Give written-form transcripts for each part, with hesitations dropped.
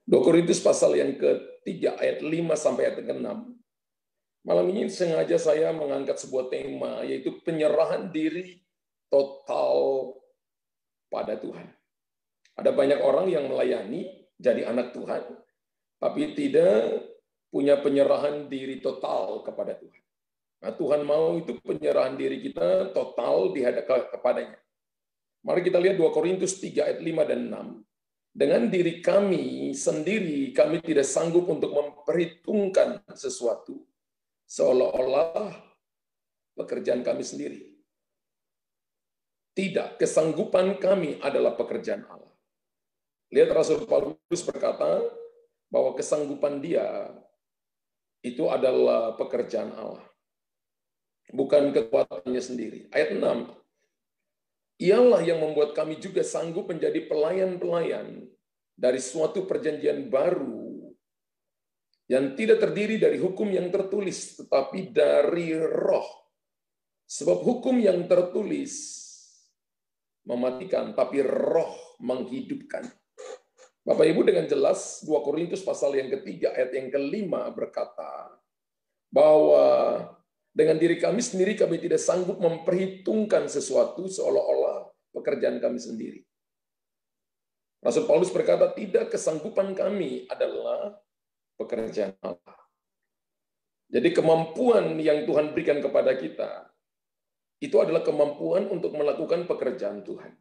2 Korintus pasal yang ke-3 ayat 5 sampai ayat ke-6. Malam ini sengaja saya mengangkat sebuah tema, yaitu penyerahan diri total pada Tuhan. Ada banyak orang yang melayani jadi anak Tuhan, tapi tidak punya penyerahan diri total kepada Tuhan. Nah, Tuhan mau itu penyerahan diri kita total kepadanya. Mari kita lihat 2 Korintus 3 ayat 5 dan 6. Dengan diri kami sendiri, kami tidak sanggup untuk memperhitungkan sesuatu seolah-olah pekerjaan kami sendiri. Tidak, kesanggupan kami adalah pekerjaan Allah. Lihat Rasul Paulus berkata bahwa kesanggupan dia itu adalah pekerjaan Allah, bukan kekuatannya sendiri. Ayat 6, ialah yang membuat kami juga sanggup menjadi pelayan-pelayan dari suatu perjanjian baru yang tidak terdiri dari hukum yang tertulis, tetapi dari Roh. Sebab hukum yang tertulis mematikan, tapi Roh menghidupkan. Bapak Ibu, dengan jelas 2 Korintus pasal yang ke-3 ayat yang ke-5 berkata bahwa dengan diri kami sendiri kami tidak sanggup memperhitungkan sesuatu seolah-olah pekerjaan kami sendiri. Rasul Paulus berkata, tidak, kesanggupan kami adalah pekerjaan Allah. Jadi kemampuan yang Tuhan berikan kepada kita, itu adalah kemampuan untuk melakukan pekerjaan Tuhan.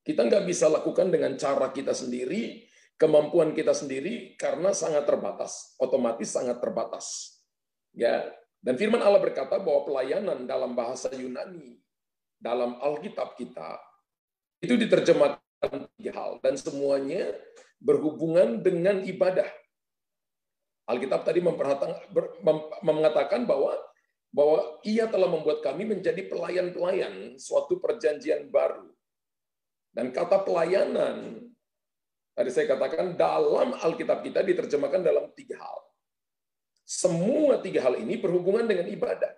Kita nggak bisa lakukan dengan cara kita sendiri, kemampuan kita sendiri, karena sangat terbatas, otomatis sangat terbatas. Ya, dan firman Allah berkata bahwa pelayanan dalam bahasa Yunani, dalam Alkitab kita, itu diterjemahkan 3 hal, dan semuanya berhubungan dengan ibadah. Alkitab tadi mengatakan bahwa ia telah membuat kami menjadi pelayan-pelayan suatu perjanjian baru. Dan kata pelayanan, tadi saya katakan dalam Alkitab kita diterjemahkan dalam 3 hal. Semua 3 hal ini berhubungan dengan ibadah.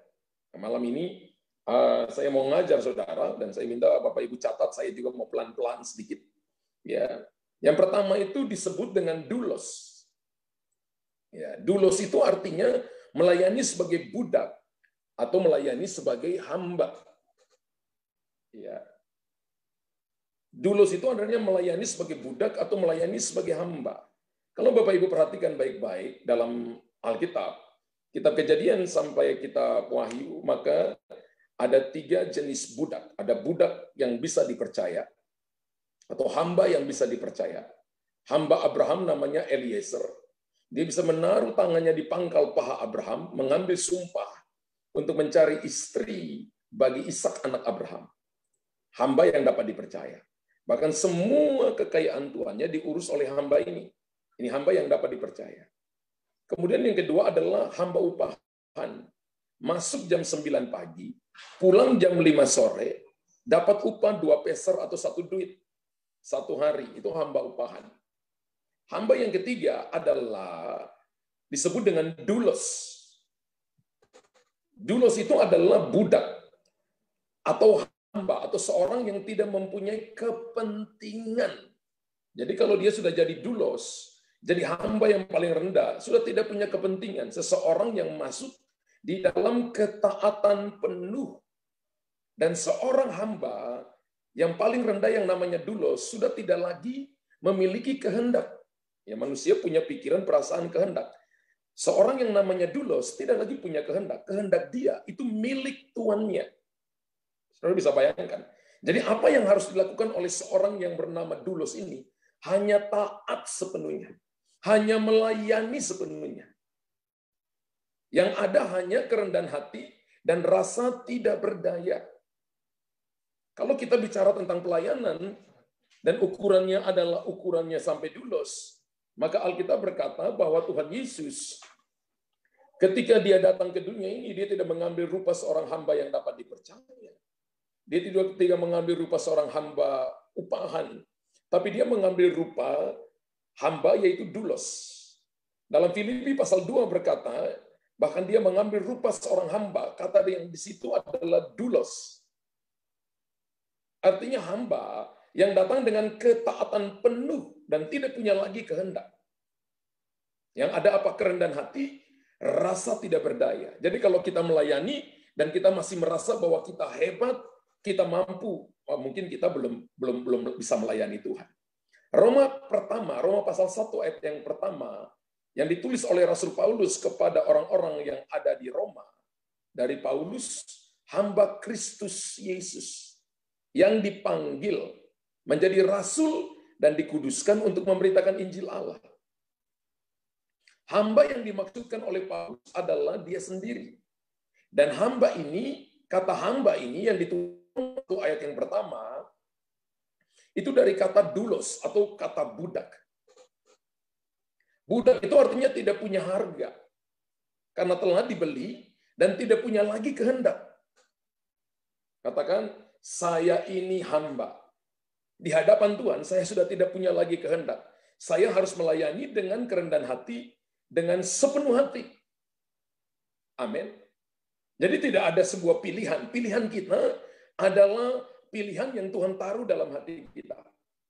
Nah, malam ini saya mau ngajar saudara, dan saya minta Bapak Ibu catat, saya juga mau pelan-pelan sedikit. Ya, yang pertama itu disebut dengan doulos. Ya, doulos itu artinya melayani sebagai budak atau melayani sebagai hamba. Ya. Doulos itu artinya melayani sebagai budak atau melayani sebagai hamba. Kalau Bapak Ibu perhatikan baik-baik dalam Alkitab, kitab Kejadian sampai kitab Wahyu, maka ada 3 jenis budak. Ada budak yang bisa dipercaya atau hamba yang bisa dipercaya. Hamba Abraham namanya Eliezer. Dia bisa menaruh tangannya di pangkal paha Abraham, mengambil sumpah untuk mencari istri bagi Ishak anak Abraham. Hamba yang dapat dipercaya. Bahkan semua kekayaan tuannya diurus oleh hamba ini. Ini hamba yang dapat dipercaya. Kemudian yang kedua adalah hamba upahan. Masuk jam 9 pagi, pulang jam 5 sore, dapat upah 2 peser atau 1 duit. 1 hari, itu hamba upahan. Hamba yang ketiga adalah disebut dengan doulos. Doulos itu adalah budak atau hamba atau seorang yang tidak mempunyai kepentingan. Jadi kalau dia sudah jadi doulos, jadi hamba yang paling rendah, sudah tidak punya kepentingan. Seseorang yang masuk di dalam ketaatan penuh. Dan seorang hamba yang paling rendah yang namanya doulos sudah tidak lagi memiliki kehendak. Ya, manusia punya pikiran, perasaan, kehendak. Seorang yang namanya doulos tidak lagi punya kehendak. Kehendak dia itu milik tuannya. Saudara bisa bayangkan. Jadi apa yang harus dilakukan oleh seorang yang bernama doulos ini? Hanya taat sepenuhnya. Hanya melayani sepenuhnya. Yang ada hanya kerendahan hati dan rasa tidak berdaya. Kalau kita bicara tentang pelayanan, dan ukurannya adalah ukurannya sampai doulos, maka Alkitab berkata bahwa Tuhan Yesus ketika dia datang ke dunia ini, dia tidak mengambil rupa seorang hamba yang dapat dipercaya. Dia tidak mengambil rupa seorang hamba upahan, tapi dia mengambil rupa hamba yaitu doulos. Dalam Filipi pasal 2 berkata, bahkan dia mengambil rupa seorang hamba, kata yang di situ adalah doulos. Artinya hamba yang datang dengan ketaatan penuh dan tidak punya lagi kehendak. Yang ada apa? Kerendahan hati, rasa tidak berdaya. Jadi kalau kita melayani dan kita masih merasa bahwa kita hebat, kita mampu, mungkin kita belum bisa melayani Tuhan. Roma pasal 1 ayat yang pertama, yang ditulis oleh Rasul Paulus kepada orang-orang yang ada di Roma, dari Paulus, hamba Kristus Yesus, yang dipanggil menjadi rasul dan dikuduskan untuk memberitakan Injil Allah. Hamba yang dimaksudkan oleh Paulus adalah dia sendiri. Dan hamba ini, kata hamba ini yang ditulis ayat yang pertama, itu dari kata doulos atau kata budak. Budak itu artinya tidak punya harga. Karena telah dibeli dan tidak punya lagi kehendak. Katakan, saya ini hamba. Di hadapan Tuhan, saya sudah tidak punya lagi kehendak. Saya harus melayani dengan kerendahan hati, dengan sepenuh hati. Amin. Jadi tidak ada sebuah pilihan. Pilihan kita adalah pilihan yang Tuhan taruh dalam hati kita.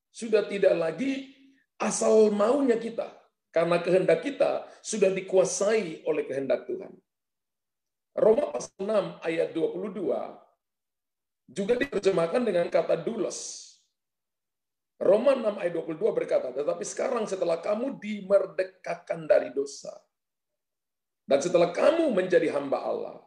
Sudah tidak lagi asal maunya kita. Karena kehendak kita sudah dikuasai oleh kehendak Tuhan. Roma pasal 6 ayat 22 juga diterjemahkan dengan kata doulos. Roma 6 ayat 22 berkata, tetapi sekarang setelah kamu dimerdekakan dari dosa, dan setelah kamu menjadi hamba Allah,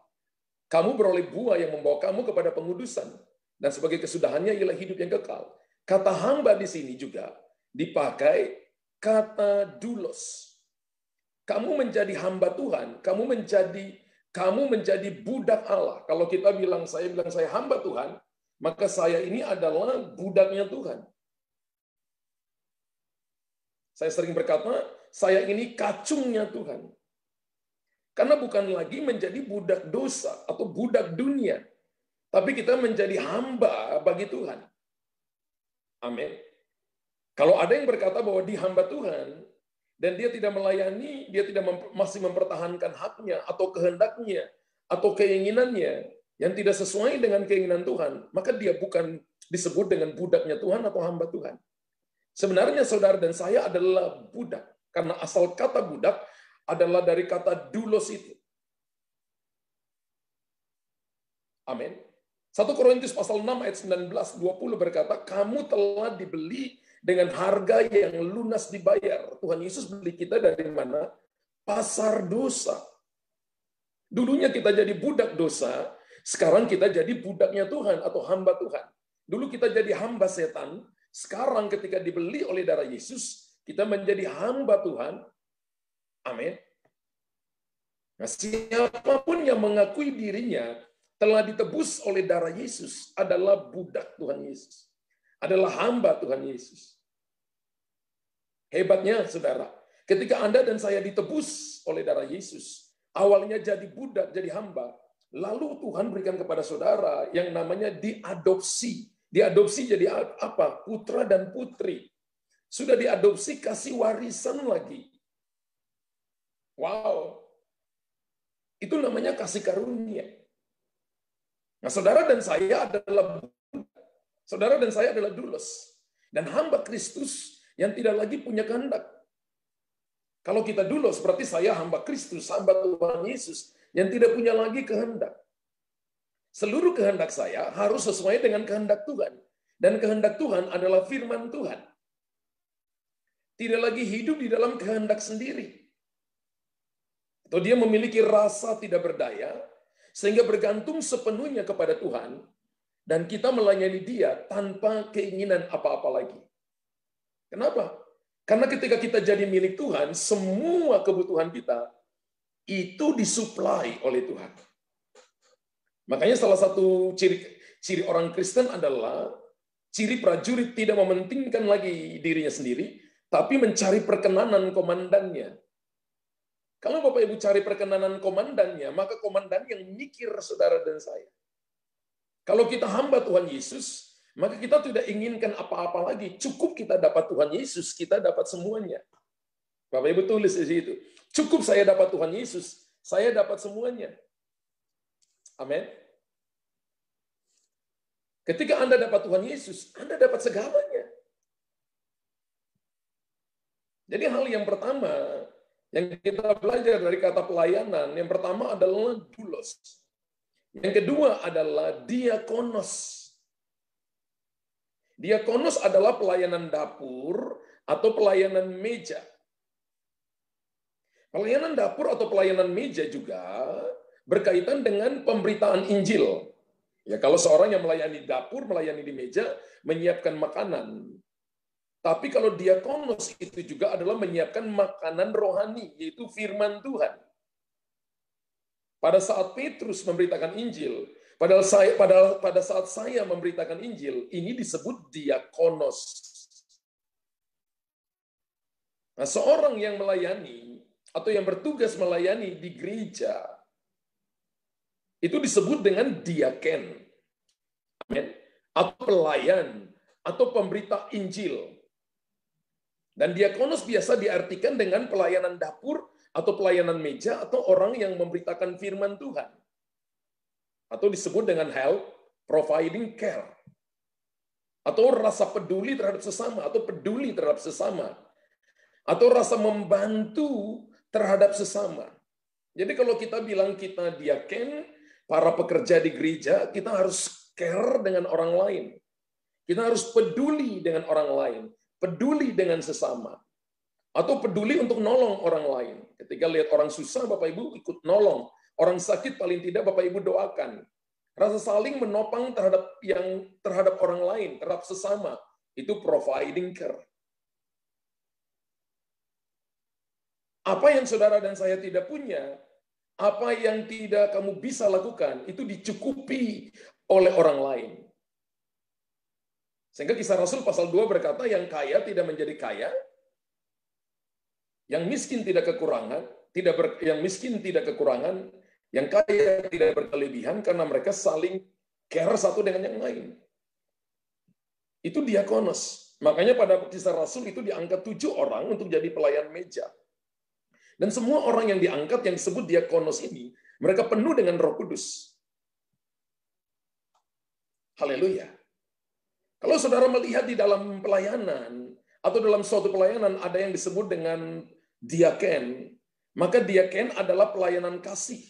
kamu beroleh buah yang membawa kamu kepada pengudusan, dan sebagai kesudahannya ialah hidup yang kekal. Kata hamba di sini juga dipakai kata doulos. Kamu menjadi hamba Tuhan, kamu menjadi budak Allah. Kalau kita bilang saya hamba Tuhan, maka saya ini adalah budaknya Tuhan. Saya sering berkata, saya ini kacungnya Tuhan. Karena bukan lagi menjadi budak dosa atau budak dunia, tapi kita menjadi hamba bagi Tuhan. Amin. Kalau ada yang berkata bahwa dia hamba Tuhan, dan dia tidak melayani, dia masih mempertahankan haknya, atau kehendaknya, atau keinginannya, yang tidak sesuai dengan keinginan Tuhan, maka dia bukan disebut dengan budaknya Tuhan atau hamba Tuhan. Sebenarnya saudara dan saya adalah budak. Karena asal kata budak adalah dari kata doulos itu. Amin. 1 Korintus pasal 6 ayat 19-20 berkata, kamu telah dibeli dengan harga yang lunas dibayar. Tuhan Yesus beli kita dari mana? Pasar dosa. Dulunya kita jadi budak dosa, sekarang kita jadi budaknya Tuhan atau hamba Tuhan. Dulu kita jadi hamba setan, sekarang ketika dibeli oleh darah Yesus, kita menjadi hamba Tuhan. Amin. Nah, siapapun yang mengakui dirinya telah ditebus oleh darah Yesus adalah budak Tuhan Yesus. Adalah hamba Tuhan Yesus. Hebatnya, saudara, ketika Anda dan saya ditebus oleh darah Yesus, awalnya jadi budak, jadi hamba, lalu Tuhan berikan kepada saudara yang namanya diadopsi. Diadopsi jadi apa? Putra dan putri. Sudah diadopsi, kasih warisan lagi. Wow. Itu namanya kasih karunia. Nah, saudara dan saya adalah doulos. Dan hamba Kristus yang tidak lagi punya kehendak. Kalau kita doulos, berarti saya hamba Kristus, hamba Tuhan Yesus, yang tidak punya lagi kehendak. Seluruh kehendak saya harus sesuai dengan kehendak Tuhan. Dan kehendak Tuhan adalah firman Tuhan. Tidak lagi hidup di dalam kehendak sendiri. Atau dia memiliki rasa tidak berdaya, sehingga bergantung sepenuhnya kepada Tuhan, dan kita melayani dia tanpa keinginan apa-apa lagi. Kenapa? Karena ketika kita jadi milik Tuhan, semua kebutuhan kita itu disuplai oleh Tuhan. Makanya salah satu ciri orang Kristen adalah ciri prajurit tidak mementingkan lagi dirinya sendiri, tapi mencari perkenanan komandannya. Kalau Bapak Ibu cari perkenanan komandannya, maka komandan yang mikir saudara dan saya. Kalau kita hamba Tuhan Yesus, maka kita tidak inginkan apa-apa lagi. Cukup kita dapat Tuhan Yesus, kita dapat semuanya. Bapak Ibu tulis di situ. Cukup saya dapat Tuhan Yesus, saya dapat semuanya. Amin. Ketika Anda dapat Tuhan Yesus, Anda dapat segalanya. Jadi hal yang pertama Yang kita belajar dari kata pelayanan, yang pertama adalah doulos. Yang kedua adalah diakonos. Diakonos adalah pelayanan dapur atau pelayanan meja. Pelayanan dapur atau pelayanan meja juga berkaitan dengan pemberitaan Injil. Ya, kalau seorang yang melayani dapur, melayani di meja, menyiapkan makanan. Tapi kalau diakonos itu juga adalah menyiapkan makanan rohani, yaitu firman Tuhan. Pada saat Petrus memberitakan Injil, pada saat saya memberitakan Injil, ini disebut diakonos. Nah, seorang yang melayani atau yang bertugas melayani di gereja itu disebut dengan diaken. Amin. Atau pelayan atau pemberita Injil. Dan diakonos biasa diartikan dengan pelayanan dapur atau pelayanan meja atau orang yang memberitakan firman Tuhan. Atau disebut dengan help, providing care. Atau rasa peduli terhadap sesama, atau peduli terhadap sesama. Atau rasa membantu terhadap sesama. Jadi kalau kita bilang kita diaken, para pekerja di gereja, kita harus care dengan orang lain. Kita harus peduli dengan orang lain. Peduli dengan sesama. Atau peduli untuk nolong orang lain. Ketika lihat orang susah, Bapak Ibu ikut nolong. Orang sakit paling tidak Bapak Ibu doakan. Rasa saling menopang terhadap orang lain, terhadap sesama, itu providing care. Apa yang saudara dan saya tidak punya, apa yang tidak kamu bisa lakukan, itu dicukupi oleh orang lain. Sehingga Kisah Rasul pasal 2 berkata, yang kaya tidak menjadi kaya, yang miskin tidak kekurangan, yang miskin tidak kekurangan, yang kaya tidak berkelebihan karena mereka saling care satu dengan yang lain. Itu diakonos. Makanya pada Kisah Rasul itu diangkat 7 orang untuk jadi pelayan meja. Dan semua orang yang diangkat yang disebut diakonos ini, mereka penuh dengan Roh Kudus. Haleluya. Kalau saudara melihat di dalam pelayanan atau dalam suatu pelayanan ada yang disebut dengan diaken, maka diaken adalah pelayanan kasih.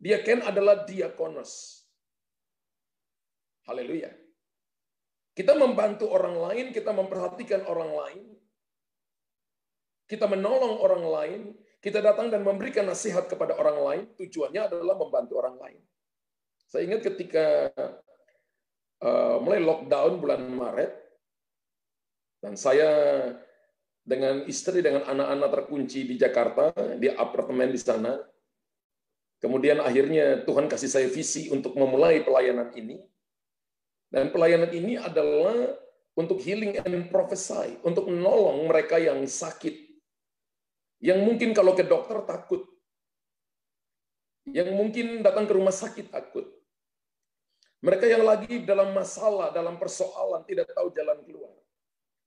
Diaken adalah diakonos. Haleluya. Kita membantu orang lain, kita memperhatikan orang lain, kita menolong orang lain, kita datang dan memberikan nasihat kepada orang lain, tujuannya adalah membantu orang lain. Saya ingat ketika mulai lockdown bulan Maret, dan saya dengan istri, dengan anak-anak terkunci di Jakarta, di apartemen di sana. Kemudian akhirnya Tuhan kasih saya visi untuk memulai pelayanan ini. Dan pelayanan ini adalah untuk healing and prophesy, untuk menolong mereka yang sakit. Yang mungkin kalau ke dokter takut. Yang mungkin datang ke rumah sakit takut. Mereka yang lagi dalam masalah, dalam persoalan, tidak tahu jalan keluar.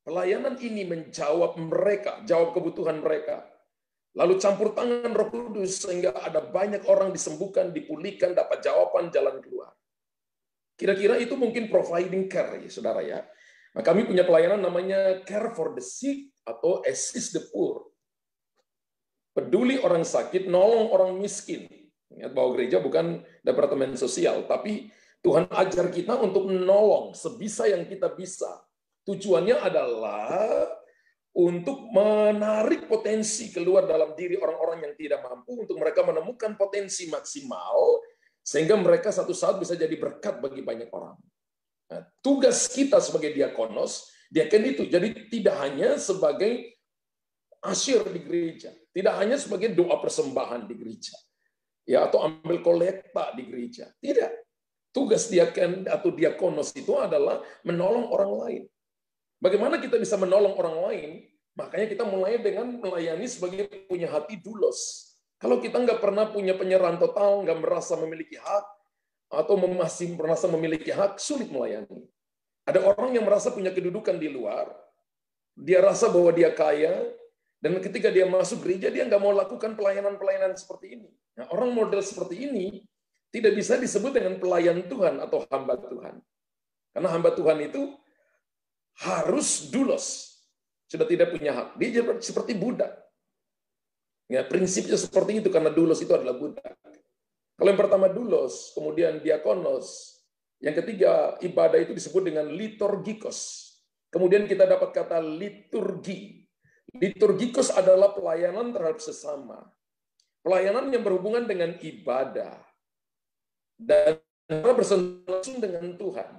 Pelayanan ini menjawab mereka, jawab kebutuhan mereka. Lalu campur tangan Roh Kudus sehingga ada banyak orang disembuhkan, dipulihkan, dapat jawaban jalan keluar. Kira-kira itu mungkin providing care, ya saudara ya. Nah, kami punya pelayanan namanya care for the sick atau assist the poor. Peduli orang sakit, nolong orang miskin. Ingat bahwa gereja bukan departemen sosial, tapi Tuhan ajar kita untuk menolong sebisa yang kita bisa. Tujuannya adalah untuk menarik potensi keluar dalam diri orang-orang yang tidak mampu, untuk mereka menemukan potensi maksimal, sehingga mereka satu saat bisa jadi berkat bagi banyak orang. Nah, tugas kita sebagai diakonos, diaken itu, jadi tidak hanya sebagai asyir di gereja, tidak hanya sebagai doa persembahan di gereja, ya atau ambil kolekta di gereja. Tidak. Tugas diaken atau diakonos itu adalah menolong orang lain. Bagaimana kita bisa menolong orang lain? Makanya kita mulai dengan melayani sebagai punya hati doulos. Kalau kita nggak pernah punya penyerahan total, nggak merasa memiliki hak, atau masih merasa memiliki hak, sulit melayani. Ada orang yang merasa punya kedudukan di luar, dia rasa bahwa dia kaya, dan ketika dia masuk gereja, dia nggak mau lakukan pelayanan-pelayanan seperti ini. Nah, orang model seperti ini tidak bisa disebut dengan pelayan Tuhan atau hamba Tuhan. Karena hamba Tuhan itu harus doulos, sudah tidak punya hak. Dia seperti budak. Ya, prinsipnya seperti itu karena doulos itu adalah budak. Kalau yang pertama doulos, kemudian diakonos, yang ketiga ibadah itu disebut dengan liturgikos. Kemudian kita dapat kata liturgi. Liturgikos adalah pelayanan terhadap sesama. Pelayanan yang berhubungan dengan ibadah. Dan bersentuhan langsung dengan Tuhan.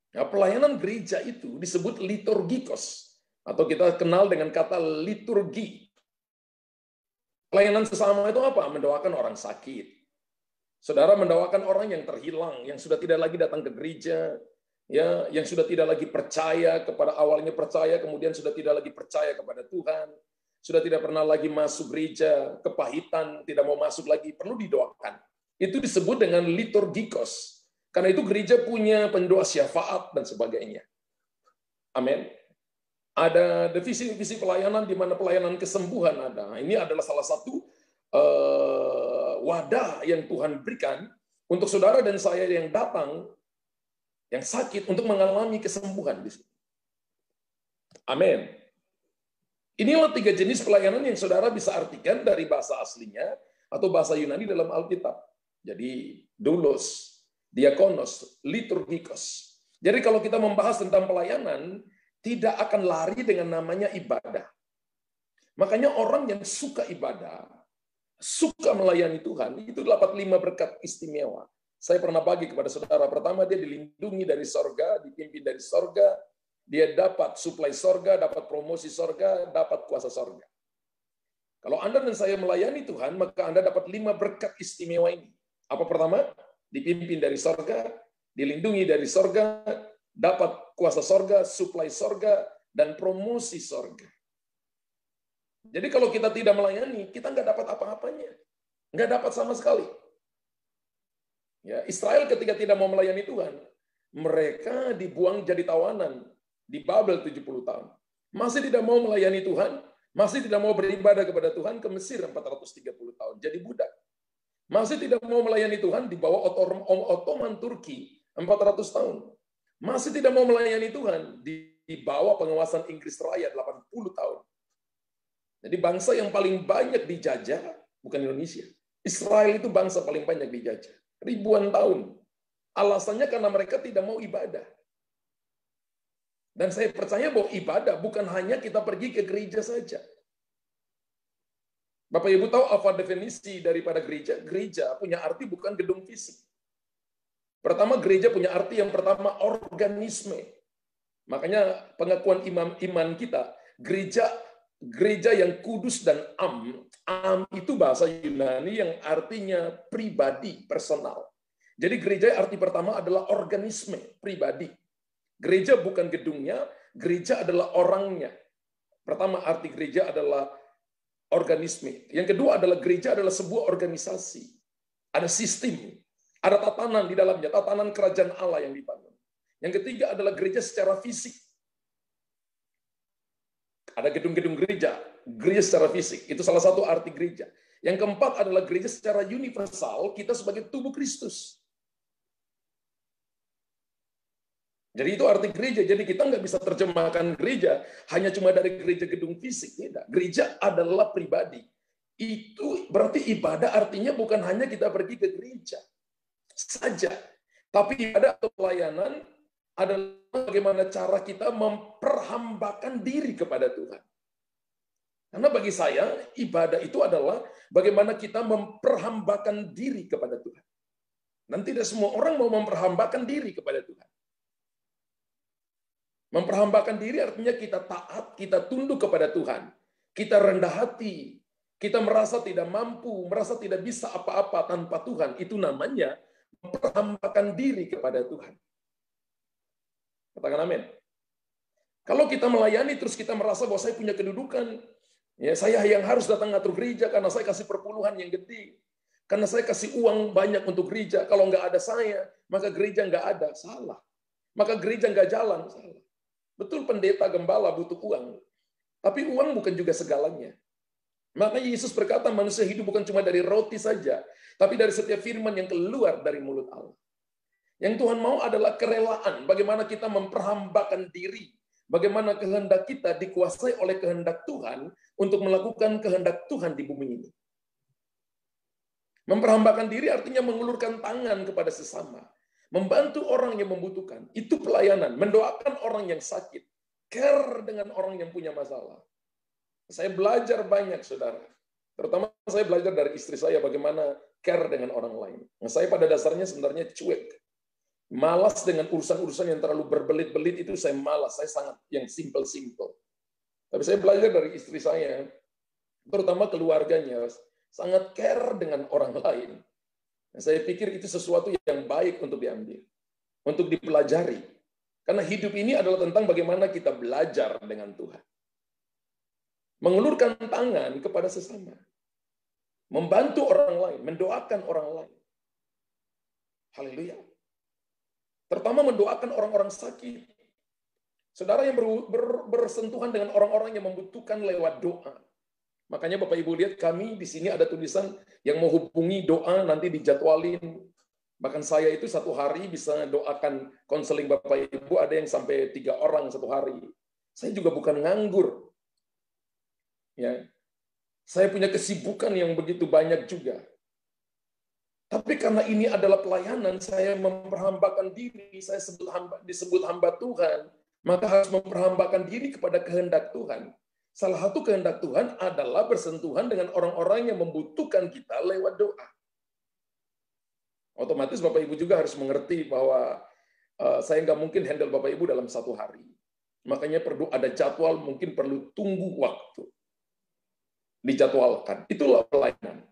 Nah, pelayanan gereja itu disebut liturgikos. Atau kita kenal dengan kata liturgi. Pelayanan sesama itu apa? Mendoakan orang sakit. Saudara mendoakan orang yang terhilang, yang sudah tidak lagi datang ke gereja, ya, yang sudah tidak lagi percaya kepada awalnya percaya, kemudian sudah tidak lagi percaya kepada Tuhan, sudah tidak pernah lagi masuk gereja, kepahitan, tidak mau masuk lagi, perlu didoakan. Itu disebut dengan liturgikos. Karena itu gereja punya pendoa syafaat dan sebagainya. Amin. Ada divisi-divisi pelayanan di mana pelayanan kesembuhan ada. Ini adalah salah satu wadah yang Tuhan berikan untuk saudara dan saya yang datang, yang sakit, untuk mengalami kesembuhan di sini. Amin. Inilah 3 jenis pelayanan yang saudara bisa artikan dari bahasa aslinya atau bahasa Yunani dalam Alkitab. Jadi, doulos, diakonos, liturgikos. Jadi kalau kita membahas tentang pelayanan, tidak akan lari dengan namanya ibadah. Makanya orang yang suka ibadah, suka melayani Tuhan, itu dapat 5 berkat istimewa. Saya pernah bagi kepada saudara. Pertama, dia dilindungi dari sorga, dipimpin dari sorga, dia dapat suplai sorga, dapat promosi sorga, dapat kuasa sorga. Kalau Anda dan saya melayani Tuhan, maka Anda dapat 5 berkat istimewa ini. Apa pertama? Dipimpin dari sorga, dilindungi dari sorga, dapat kuasa sorga, suplai sorga, dan promosi sorga. Jadi kalau kita tidak melayani, kita nggak dapat apa-apanya. Nggak dapat sama sekali. Ya, Israel ketika tidak mau melayani Tuhan, mereka dibuang jadi tawanan di Babel 70 tahun. Masih tidak mau melayani Tuhan, masih tidak mau beribadah kepada Tuhan, ke Mesir 430 tahun, jadi budak. Masih tidak mau melayani Tuhan, dibawa Ottoman Turki 400 tahun. Masih tidak mau melayani Tuhan, di bawah penguasaan Inggris Raya 80 tahun. Jadi bangsa yang paling banyak dijajah, bukan Indonesia. Israel itu bangsa paling banyak dijajah. Ribuan tahun. Alasannya karena mereka tidak mau ibadah. Dan saya percaya bahwa ibadah bukan hanya kita pergi ke gereja saja. Bapak Ibu tahu apa definisi daripada gereja? Gereja punya arti bukan gedung fisik. Pertama, gereja punya arti yang pertama organisme. Makanya pengakuan iman kita, gereja yang kudus dan am itu bahasa Yunani yang artinya pribadi, personal. Jadi gereja arti pertama adalah organisme, pribadi. Gereja bukan gedungnya, gereja adalah orangnya. Pertama, arti gereja adalah organisme. Yang kedua adalah gereja adalah sebuah organisasi. Ada sistem, ada tatanan di dalamnya, tatanan kerajaan Allah yang dibangun. Yang ketiga adalah gereja secara fisik. Ada gedung-gedung gereja secara fisik. Itu salah satu arti gereja. Yang keempat adalah gereja secara universal, kita sebagai tubuh Kristus. Jadi itu arti gereja. Jadi kita nggak bisa terjemahkan gereja hanya cuma dari gereja gedung fisik. Tidak. Gereja adalah pribadi. Itu berarti ibadah artinya bukan hanya kita pergi ke gereja saja. Tapi ibadah atau pelayanan adalah bagaimana cara kita memperhambakan diri kepada Tuhan. Karena bagi saya, ibadah itu adalah bagaimana kita memperhambakan diri kepada Tuhan. Dan tidak semua orang mau memperhambakan diri kepada Tuhan. Memperhambakan diri artinya kita taat, kita tunduk kepada Tuhan. Kita rendah hati, kita merasa tidak mampu, merasa tidak bisa apa-apa tanpa Tuhan. Itu namanya memperhambakan diri kepada Tuhan. Katakan amin. Kalau kita melayani terus kita merasa bahwa saya punya kedudukan, ya saya yang harus datang ngatur gereja karena saya kasih perpuluhan yang gede, karena saya kasih uang banyak untuk gereja. Kalau nggak ada saya, maka gereja nggak ada. Salah. Maka gereja nggak jalan. Salah. Betul pendeta gembala butuh uang, tapi uang bukan juga segalanya. Makanya Yesus berkata manusia hidup bukan cuma dari roti saja, tapi dari setiap firman yang keluar dari mulut Allah. Yang Tuhan mau adalah kerelaan, bagaimana kita memperhambakan diri, bagaimana kehendak kita dikuasai oleh kehendak Tuhan untuk melakukan kehendak Tuhan di bumi ini. Memperhambakan diri artinya mengulurkan tangan kepada sesama. Membantu orang yang membutuhkan. Itu pelayanan. Mendoakan orang yang sakit. Care dengan orang yang punya masalah. Saya belajar banyak, saudara. Terutama saya belajar dari istri saya bagaimana care dengan orang lain. Nah, saya pada dasarnya sebenarnya cuek. Malas dengan urusan-urusan yang terlalu berbelit-belit itu saya malas. Saya sangat yang simple-simple. Tapi saya belajar dari istri saya, terutama keluarganya, sangat care dengan orang lain. Saya pikir itu sesuatu yang baik untuk diambil, untuk dipelajari. Karena hidup ini adalah tentang bagaimana kita belajar dengan Tuhan. Mengulurkan tangan kepada sesama. Membantu orang lain, mendoakan orang lain. Haleluya. Terutama mendoakan orang-orang sakit. Saudara yang bersentuhan dengan orang-orang yang membutuhkan lewat doa. Makanya Bapak Ibu lihat kami di sini ada tulisan yang mau hubungi doa nanti dijadwalin. Bahkan saya itu satu hari bisa doakan konseling Bapak Ibu ada yang sampai 3 orang satu hari. Saya juga bukan nganggur. Ya. Saya punya kesibukan yang begitu banyak juga. Tapi karena ini adalah pelayanan, saya memperhambakan diri, saya disebut hamba Tuhan, maka harus memperhambakan diri kepada kehendak Tuhan. Salah satu kehendak Tuhan adalah bersentuhan dengan orang-orang yang membutuhkan kita lewat doa. Otomatis Bapak Ibu juga harus mengerti bahwa saya nggak mungkin handle Bapak Ibu dalam satu hari. Makanya perlu ada jadwal, mungkin perlu tunggu waktu. Dijadwalkan. Itulah pelayanan.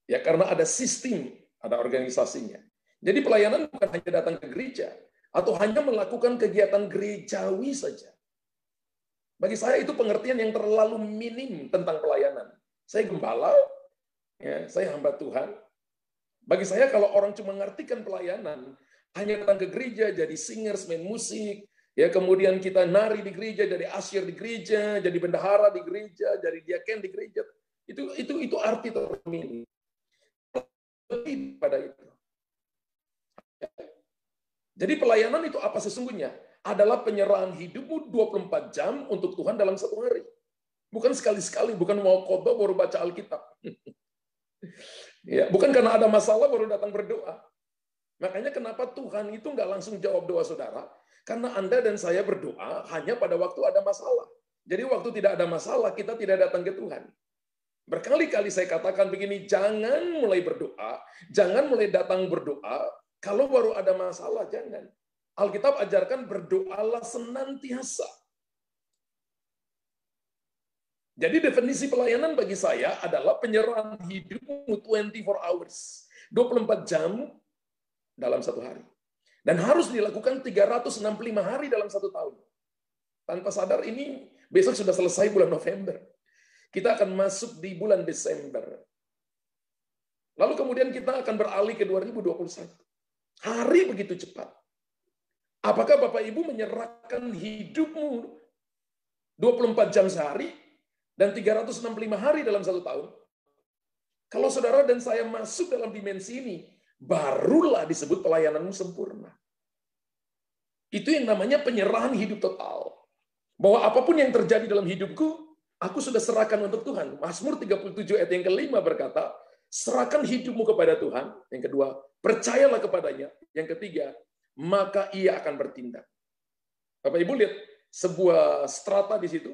Ya, karena ada sistem, ada organisasinya. Jadi pelayanan bukan hanya datang ke gereja, atau hanya melakukan kegiatan gerejawi saja. Bagi saya itu pengertian yang terlalu minim tentang pelayanan. Saya gembala, ya, saya hamba Tuhan. Bagi saya kalau orang cuma mengartikan pelayanan, hanya datang ke gereja, jadi singers, main musik, ya kemudian kita nari di gereja, jadi asyir di gereja, jadi bendahara di gereja, jadi diaken di gereja, itu arti terminis. Pada itu. Jadi pelayanan itu apa sesungguhnya? Adalah penyerahan hidupmu 24 jam untuk Tuhan dalam satu hari. Bukan sekali-sekali, bukan mau khotbah baru baca Alkitab. Ya, bukan karena ada masalah baru datang berdoa. Makanya kenapa Tuhan itu nggak langsung jawab doa saudara? Karena Anda dan saya berdoa hanya pada waktu ada masalah. Jadi waktu tidak ada masalah, kita tidak datang ke Tuhan. Berkali-kali saya katakan begini, jangan mulai berdoa, jangan mulai datang berdoa, kalau baru ada masalah, jangan. Alkitab ajarkan berdoalah senantiasa. Jadi definisi pelayanan bagi saya adalah penyerahan hidupmu 24 hours, 24 jam dalam satu hari. Dan harus dilakukan 365 hari dalam satu tahun. Tanpa sadar ini, besok sudah selesai bulan November. Kita akan masuk di bulan Desember. Lalu kemudian kita akan beralih ke 2021. Hari begitu cepat. Apakah Bapak Ibu menyerahkan hidupmu 24 jam sehari dan 365 hari dalam satu tahun? Kalau saudara dan saya masuk dalam dimensi ini, barulah disebut pelayananmu sempurna. Itu yang namanya penyerahan hidup total. Bahwa apapun yang terjadi dalam hidupku, aku sudah serahkan untuk Tuhan. Mazmur 37 ayat yang kelima berkata, serahkan hidupmu kepada Tuhan. Yang kedua, percayalah kepadanya. Yang ketiga, maka ia akan bertindak. Bapak Ibu lihat sebuah strata di situ,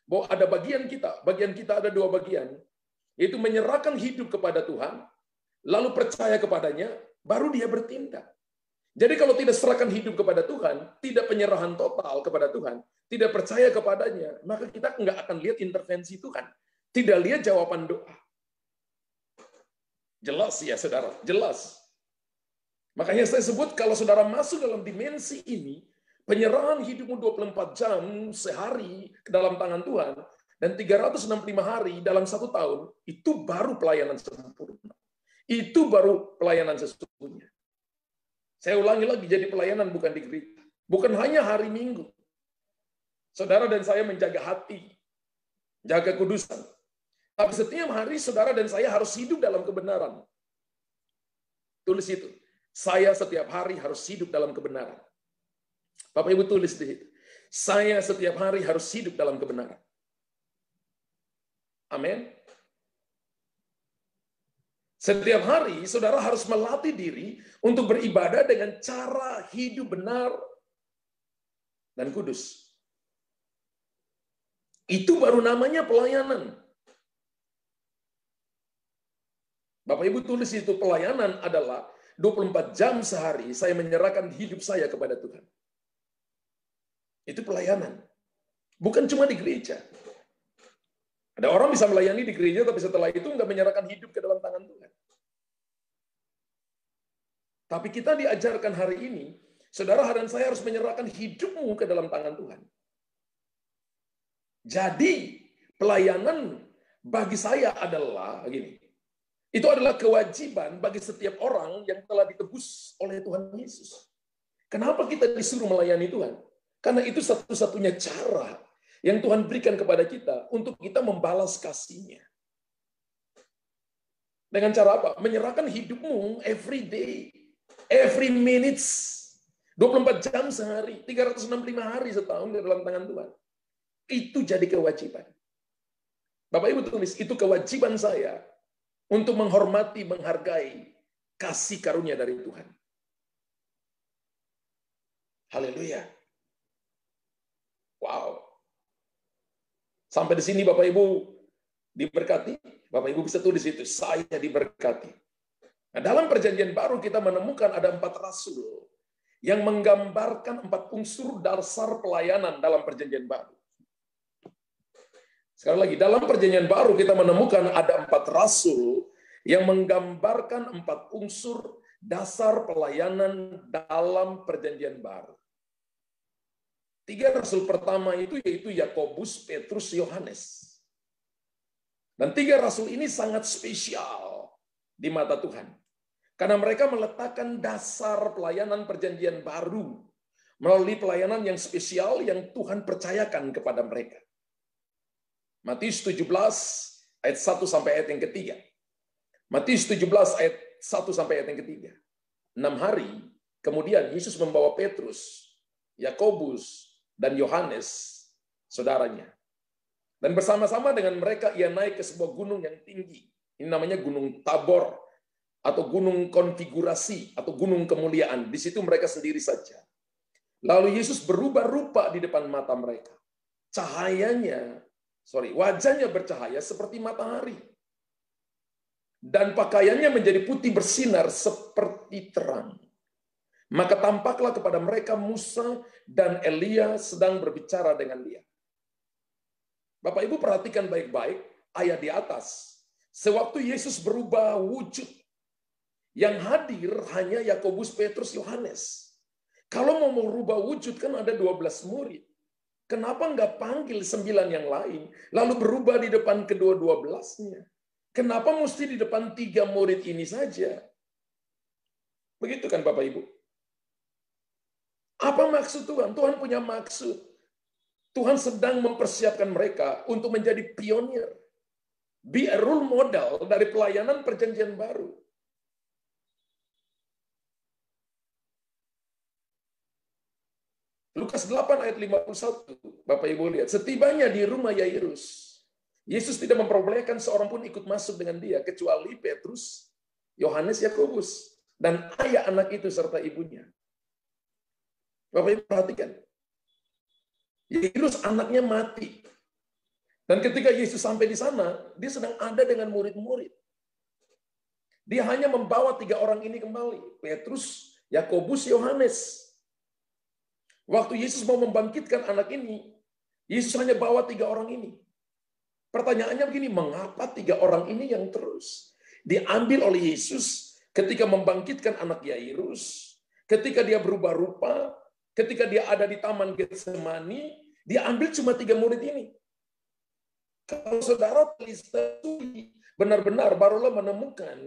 bahwa ada bagian kita. Bagian kita ada 2 bagian, yaitu menyerahkan hidup kepada Tuhan, lalu percaya kepadanya, baru dia bertindak. Jadi kalau tidak serahkan hidup kepada Tuhan, tidak penyerahan total kepada Tuhan, tidak percaya kepadanya, maka kita nggak akan lihat intervensi Tuhan. Tidak lihat jawaban doa. Jelas ya saudara, jelas. Makanya saya sebut kalau saudara masuk dalam dimensi ini, penyerahan hidupmu 24 jam sehari ke dalam tangan Tuhan, dan 365 hari dalam satu tahun, itu baru pelayanan sempurna. Itu baru pelayanan sesungguhnya. Saya ulangi lagi, jadi pelayanan bukan di gereja. Bukan hanya hari Minggu. Saudara dan saya menjaga hati, jaga kudusan. Tapi setiap hari saudara dan saya harus hidup dalam kebenaran. Tulis itu. Saya setiap hari harus hidup dalam kebenaran. Bapak Ibu tulis di situ. Saya setiap hari harus hidup dalam kebenaran. Amin. Setiap hari saudara harus melatih diri untuk beribadah dengan cara hidup benar dan kudus. Itu baru namanya pelayanan. Bapak Ibu tulis itu, pelayanan adalah 24 jam sehari saya menyerahkan hidup saya kepada Tuhan. Itu pelayanan. Bukan cuma di gereja. Ada orang bisa melayani di gereja, tapi setelah itu nggak menyerahkan hidup ke dalam tangan Tuhan. Tapi kita diajarkan hari ini, saudara dan saya harus menyerahkan hidupmu ke dalam tangan Tuhan. Jadi, pelayanan bagi saya adalah begini. Itu adalah kewajiban bagi setiap orang yang telah ditebus oleh Tuhan Yesus. Kenapa kita disuruh melayani Tuhan? Karena itu satu-satunya cara yang Tuhan berikan kepada kita untuk kita membalas kasih-Nya. Dengan cara apa? Menyerahkan hidupmu every day, every minutes, 24 jam sehari, 365 hari setahun di dalam tangan Tuhan. Itu jadi kewajiban. Bapak Ibu tulis, itu kewajiban saya untuk menghormati, menghargai kasih karunia dari Tuhan. Haleluya. Wow. Sampai di sini Bapak Ibu diberkati. Bapak Ibu bisa tulis itu, saya diberkati. Nah, dalam perjanjian baru kita menemukan ada 4 rasul yang menggambarkan 4 unsur dasar pelayanan dalam perjanjian baru. Sekali lagi, dalam perjanjian baru kita menemukan ada 4 rasul yang menggambarkan 4 unsur dasar pelayanan dalam perjanjian baru. 3 rasul pertama itu yaitu Yakobus, Petrus, Yohanes. Dan 3 rasul ini sangat spesial di mata Tuhan. Karena mereka meletakkan dasar pelayanan perjanjian baru melalui pelayanan yang spesial yang Tuhan percayakan kepada mereka. Matius 17 ayat 1 sampai ayat yang ketiga. Matius 17 ayat 1 sampai ayat yang ketiga. 6 hari kemudian Yesus membawa Petrus, Yakobus, dan Yohanes, saudaranya. Dan bersama-sama dengan mereka ia naik ke sebuah gunung yang tinggi. Ini namanya Gunung Tabor, atau Gunung Konfigurasi, atau Gunung Kemuliaan. Di situ mereka sendiri saja. Lalu Yesus berubah rupa di depan mata mereka. Wajahnya bercahaya seperti matahari. Dan pakaiannya menjadi putih bersinar seperti terang. Maka tampaklah kepada mereka Musa dan Elia sedang berbicara dengan dia. Bapak Ibu perhatikan baik-baik ayat di atas. Sewaktu Yesus berubah wujud, yang hadir hanya Yakobus, Petrus, Yohanes. Kalau mau merubah wujud kan ada 12 murid. Kenapa nggak panggil 9 yang lain, lalu berubah di depan kedua-12-nya? Kenapa mesti di depan 3 murid ini saja? Begitu kan Bapak Ibu? Apa maksud Tuhan? Tuhan punya maksud. Tuhan sedang mempersiapkan mereka untuk menjadi pionir. Be a role model dari pelayanan perjanjian baru. Lukas 8 ayat 51, Bapak Ibu lihat. Setibanya di rumah Yairus, Yesus tidak memperbolehkan seorang pun ikut masuk dengan dia, kecuali Petrus, Yohanes, Yakobus, dan ayah anak itu serta ibunya. Bapak Ibu perhatikan. Yairus anaknya mati. Dan ketika Yesus sampai di sana, dia sedang ada dengan murid-murid. Dia hanya membawa 3 orang ini kembali. Petrus, Yakobus, Yohanes. Waktu Yesus mau membangkitkan anak ini, Yesus hanya bawa 3 orang ini. Pertanyaannya begini, mengapa 3 orang ini yang terus diambil oleh Yesus ketika membangkitkan anak Yairus, ketika dia berubah rupa, ketika dia ada di Taman Getsemani, dia ambil cuma 3 murid ini. Kalau saudara telisuri benar-benar barulah menemukan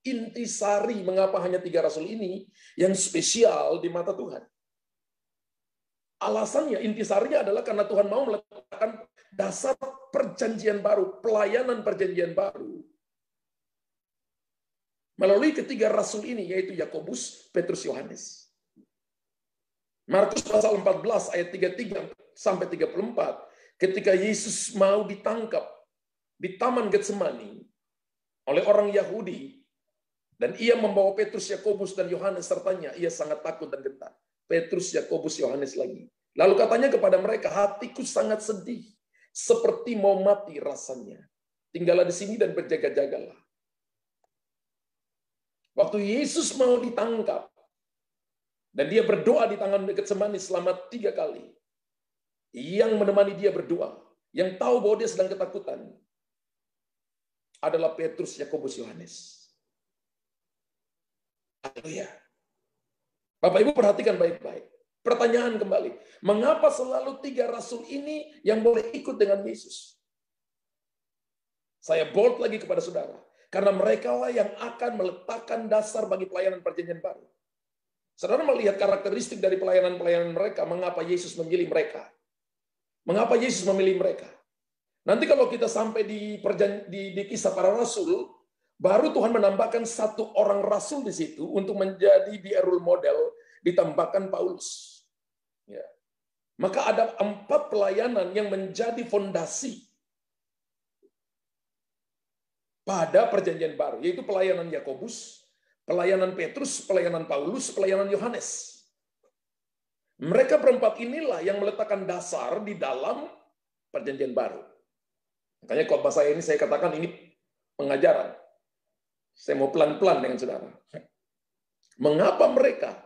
intisari mengapa hanya 3 rasul ini yang spesial di mata Tuhan. Alasannya, intisarinya adalah karena Tuhan mau meletakkan dasar perjanjian baru, pelayanan perjanjian baru. Melalui ketiga rasul ini, yaitu Yakobus, Petrus, Yohanes. Markus pasal 14 ayat 33 sampai 34, ketika Yesus mau ditangkap di Taman Getsemani oleh orang Yahudi, dan ia membawa Petrus, Yakobus, dan Yohanes sertanya, ia sangat takut dan gentar. Petrus, Yakobus, Yohanes lagi. Lalu katanya kepada mereka, hatiku sangat sedih, seperti mau mati rasanya. Tinggallah di sini dan berjaga-jagalah. Waktu Yesus mau ditangkap, dan dia berdoa di tangan Getsemani selama 3 kali. Yang menemani dia berdoa, yang tahu bahwa dia sedang ketakutan, adalah Petrus, Yakobus, Yohanes. Haleluya. Bapak Ibu perhatikan baik-baik. Pertanyaan kembali, mengapa selalu 3 rasul ini yang boleh ikut dengan Yesus? Saya bold lagi kepada saudara, karena mereka lah yang akan meletakkan dasar bagi pelayanan perjanjian baru. Saudara melihat karakteristik dari pelayanan-pelayanan mereka, mengapa Yesus memilih mereka? Mengapa Yesus memilih mereka? Nanti kalau kita sampai di kisah para rasul, baru Tuhan menambahkan 1 orang rasul di situ untuk menjadi dia role model, ditambahkan Paulus. Ya. Maka ada 4 pelayanan yang menjadi fondasi pada perjanjian baru, yaitu pelayanan Yakobus, pelayanan Petrus, pelayanan Paulus, pelayanan Yohanes. Mereka berempat inilah yang meletakkan dasar di dalam perjanjian baru. Makanya khotbah saya ini saya katakan ini pengajaran. Saya mau pelan-pelan dengan saudara. Mengapa mereka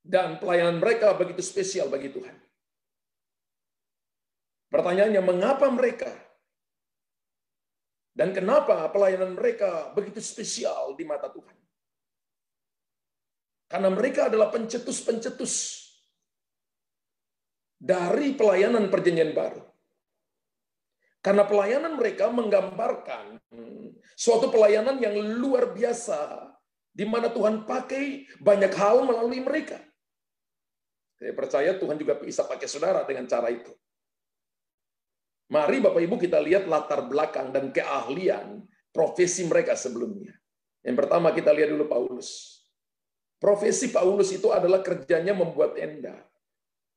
dan pelayanan mereka begitu spesial bagi Tuhan? Pertanyaannya, mengapa mereka dan kenapa pelayanan mereka begitu spesial di mata Tuhan? Karena mereka adalah pencetus-pencetus dari pelayanan perjanjian baru. Karena pelayanan mereka menggambarkan suatu pelayanan yang luar biasa, di mana Tuhan pakai banyak hal melalui mereka. Saya percaya Tuhan juga bisa pakai saudara dengan cara itu. Mari Bapak Ibu kita lihat latar belakang dan keahlian profesi mereka sebelumnya. Yang pertama kita lihat dulu Paulus. Profesi Paulus itu adalah kerjanya membuat tenda,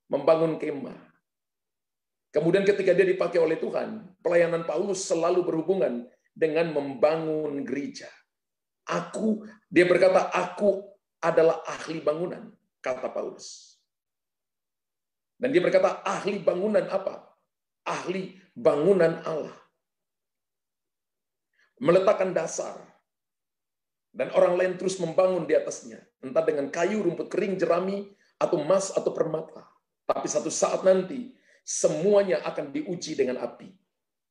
membangun kemah. Kemudian ketika dia dipakai oleh Tuhan, pelayanan Paulus selalu berhubungan dengan membangun gereja. Dia berkata, aku adalah ahli bangunan, kata Paulus. Dan dia berkata, ahli bangunan apa? Ahli bangunan Allah. Meletakkan dasar. Dan orang lain terus membangun di atasnya. Entah dengan kayu, rumput kering, jerami, atau emas, atau permata. Tapi satu saat nanti, semuanya akan diuji dengan api.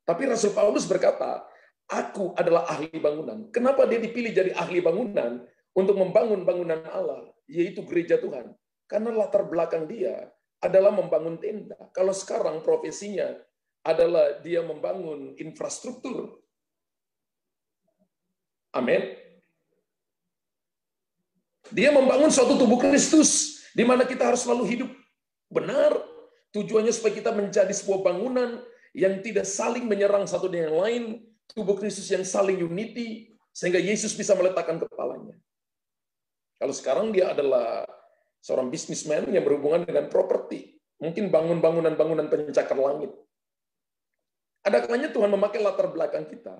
Tapi Rasul Paulus berkata, aku adalah ahli bangunan. Kenapa dia dipilih jadi ahli bangunan untuk membangun bangunan Allah, yaitu gereja Tuhan? Karena latar belakang dia adalah membangun tenda. Kalau sekarang profesinya adalah dia membangun infrastruktur. Amin. Dia membangun suatu tubuh Kristus, di mana kita harus selalu hidup benar. Tujuannya supaya kita menjadi sebuah bangunan yang tidak saling menyerang satu dengan yang lain, tubuh Kristus yang saling unity, sehingga Yesus bisa meletakkan kepalanya. Kalau sekarang dia adalah seorang bisnismen yang berhubungan dengan properti, mungkin bangun bangunan-bangunan pencakar langit. Ada kalanya Tuhan memakai latar belakang kita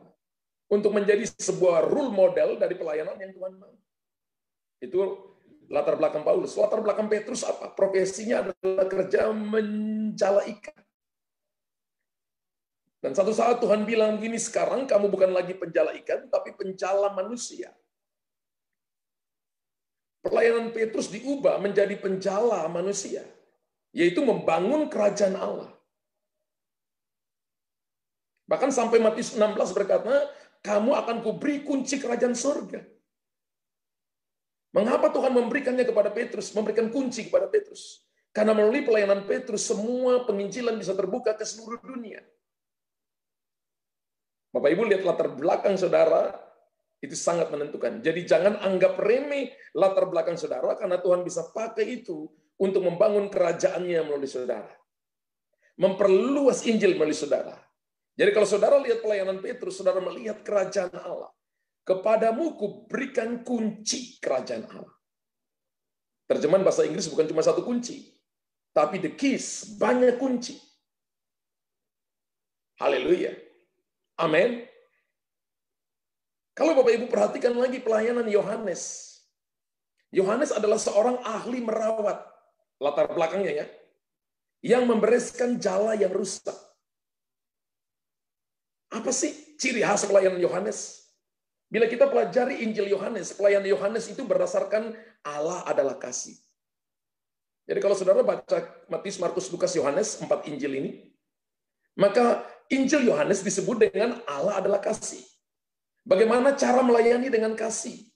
untuk menjadi sebuah role model dari pelayanan yang Tuhan mau. Itu latar belakang Paulus. Latar belakang Petrus apa? Profesinya adalah kerja menjala ikan. Dan satu saat Tuhan bilang gini, sekarang kamu bukan lagi penjala ikan, tapi penjala manusia. Pelayanan Petrus diubah menjadi penjala manusia, yaitu membangun kerajaan Allah. Bahkan sampai Matius 16 berkata, kamu akan kuberi kunci kerajaan surga. Mengapa Tuhan memberikannya kepada Petrus, memberikan kunci kepada Petrus? Karena melalui pelayanan Petrus, semua penginjilan bisa terbuka ke seluruh dunia. Bapak Ibu lihat latar belakang saudara, itu sangat menentukan. Jadi jangan anggap remeh latar belakang saudara, karena Tuhan bisa pakai itu untuk membangun kerajaannya melalui saudara. Memperluas Injil melalui saudara. Jadi kalau saudara lihat pelayanan Petrus, saudara melihat kerajaan Allah. Kepadamu kuberikan kunci kerajaan Allah. Terjemahan bahasa Inggris bukan cuma satu kunci. Tapi the keys, banyak kunci. Haleluya. Amin. Kalau Bapak Ibu perhatikan lagi pelayanan Yohanes. Yohanes adalah seorang ahli merawat. Latar belakangnya ya. Yang membereskan jala yang rusak. Apa sih ciri khas pelayanan Yohanes? Bila kita pelajari Injil Yohanes, pelayanan Yohanes itu berdasarkan Allah adalah kasih. Jadi kalau saudara baca Matius, Markus, Lukas, Yohanes, 4 Injil ini, maka Injil Yohanes disebut dengan Allah adalah kasih. Bagaimana cara melayani dengan kasih?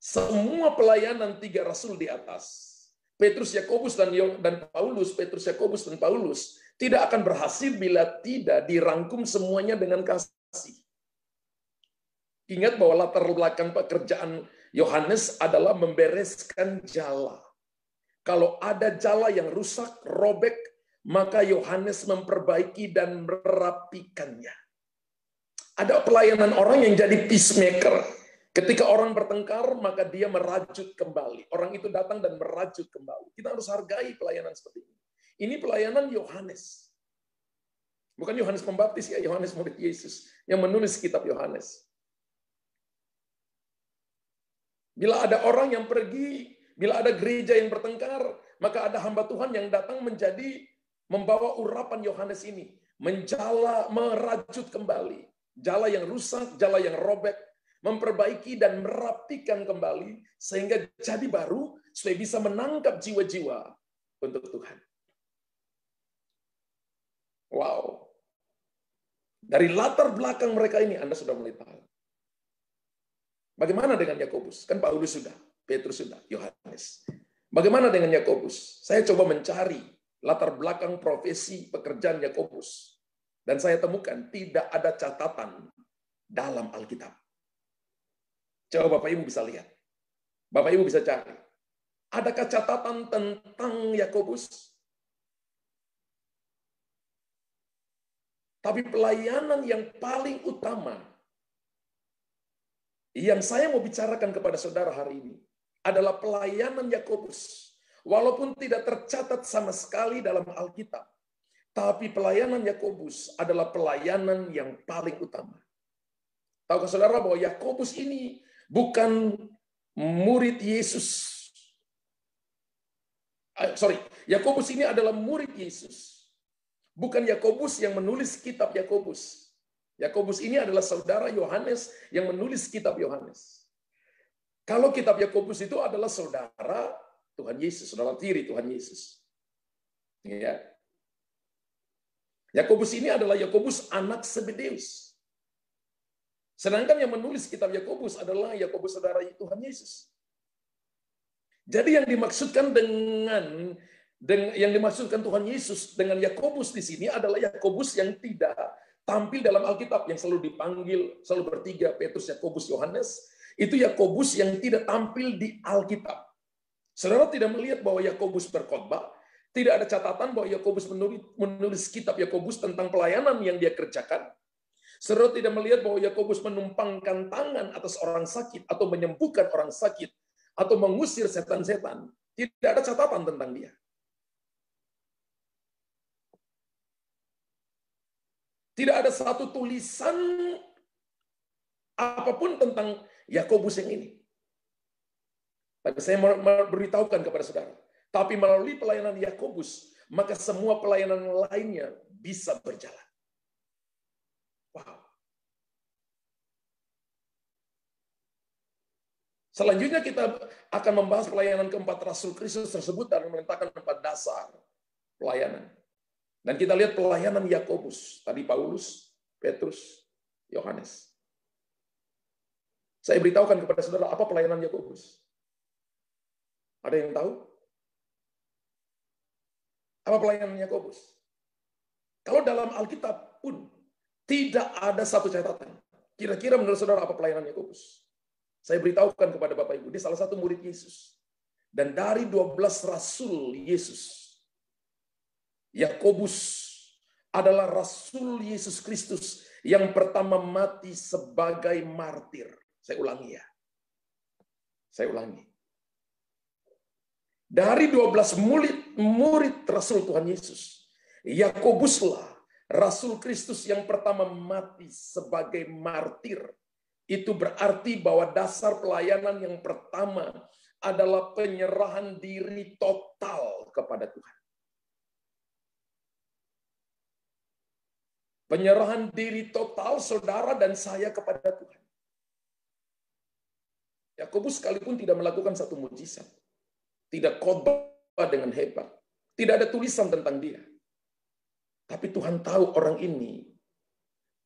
Semua pelayanan 3 rasul di atas, Petrus, Yakobus, dan Paulus, Petrus, Yakobus, dan Paulus, tidak akan berhasil bila tidak dirangkum semuanya dengan kasih. Ingat bahwa latar belakang pekerjaan Yohanes adalah membereskan jala. Kalau ada jala yang rusak, robek, maka Yohanes memperbaiki dan merapikannya. Ada pelayanan orang yang jadi peacemaker. Ketika orang bertengkar, maka dia merajut kembali. Orang itu datang dan merajut kembali. Kita harus hargai pelayanan seperti ini. Ini pelayanan Yohanes. Bukan Yohanes Pembaptis, ya, Yohanes murid Yesus yang menulis kitab Yohanes. Bila ada orang yang pergi, bila ada gereja yang bertengkar, maka ada hamba Tuhan yang datang membawa urapan Yohanes ini. Menjala, merajut kembali. Jala yang rusak, jala yang robek, memperbaiki dan merapikan kembali, sehingga jadi baru, supaya bisa menangkap jiwa-jiwa untuk Tuhan. Wow. Dari latar belakang mereka ini, Anda sudah mulai tahu. Bagaimana dengan Yakobus? Kan Paulus sudah, Petrus sudah, Yohanes. Bagaimana dengan Yakobus? Saya coba mencari latar belakang profesi pekerjaan Yakobus. Dan saya temukan tidak ada catatan dalam Alkitab. Coba Bapak Ibu bisa lihat. Bapak Ibu bisa cari. Adakah catatan tentang Yakobus? Tapi pelayanan yang paling utama yang saya mau bicarakan kepada saudara hari ini adalah pelayanan Yakobus. Walaupun tidak tercatat sama sekali dalam Alkitab, tapi pelayanan Yakobus adalah pelayanan yang paling utama. Tahukah saudara bahwa Yakobus ini bukan murid Yesus. Yakobus ini adalah murid Yesus. Bukan Yakobus yang menulis kitab Yakobus. Yakobus ini adalah saudara Yohanes yang menulis kitab Yohanes. Kalau kitab Yakobus itu adalah saudara Tuhan Yesus, saudara tiri Tuhan Yesus. Ya. Yakobus ini adalah Yakobus anak Zebedeus. Sedangkan yang menulis kitab Yakobus adalah Yakobus saudara Tuhan Yesus. Jadi yang dimaksudkan Tuhan Yesus dengan Yakobus di sini adalah Yakobus yang tidak tampil dalam Alkitab, yang selalu dipanggil, selalu bertiga, Petrus, Yakobus, Yohanes. Itu Yakobus yang tidak tampil di Alkitab. Saudara tidak melihat bahwa Yakobus berkhotbah, tidak ada catatan bahwa Yakobus menulis kitab Yakobus tentang pelayanan yang dia kerjakan. Saudara tidak melihat bahwa Yakobus menumpangkan tangan atas orang sakit atau menyembuhkan orang sakit atau mengusir setan-setan. Tidak ada catatan tentang dia. Tidak ada satu tulisan apapun tentang Yakobus yang ini. Tapi saya beritahukan kepada saudara, tapi melalui pelayanan Yakobus, maka semua pelayanan lainnya bisa berjalan. Wow. Selanjutnya kita akan membahas pelayanan keempat Rasul Kristus tersebut dan meletakkan 4 dasar pelayanan. Dan kita lihat pelayanan Yakobus. Tadi Paulus, Petrus, Yohanes. Saya beritahukan kepada saudara apa pelayanan Yakobus. Ada yang tahu? Apa pelayanan Yakobus? Kalau dalam Alkitab pun tidak ada satu catatan. Kira-kira menurut saudara apa pelayanan Yakobus? Saya beritahukan kepada Bapak Ibu, dia salah satu murid Yesus. Dan dari 12 rasul Yesus, Yakobus adalah rasul Yesus Kristus yang pertama mati sebagai martir. Saya ulangi ya. Saya ulangi. Dari 12 murid Rasul Tuhan Yesus, Yakobuslah Rasul Kristus yang pertama mati sebagai martir. Itu berarti bahwa dasar pelayanan yang pertama adalah penyerahan diri total kepada Tuhan. Penyerahan diri total saudara dan saya kepada Tuhan. Yakobus sekalipun tidak melakukan satu mujizat, tidak khotbah dengan hebat, tidak ada tulisan tentang dia. Tapi Tuhan tahu orang ini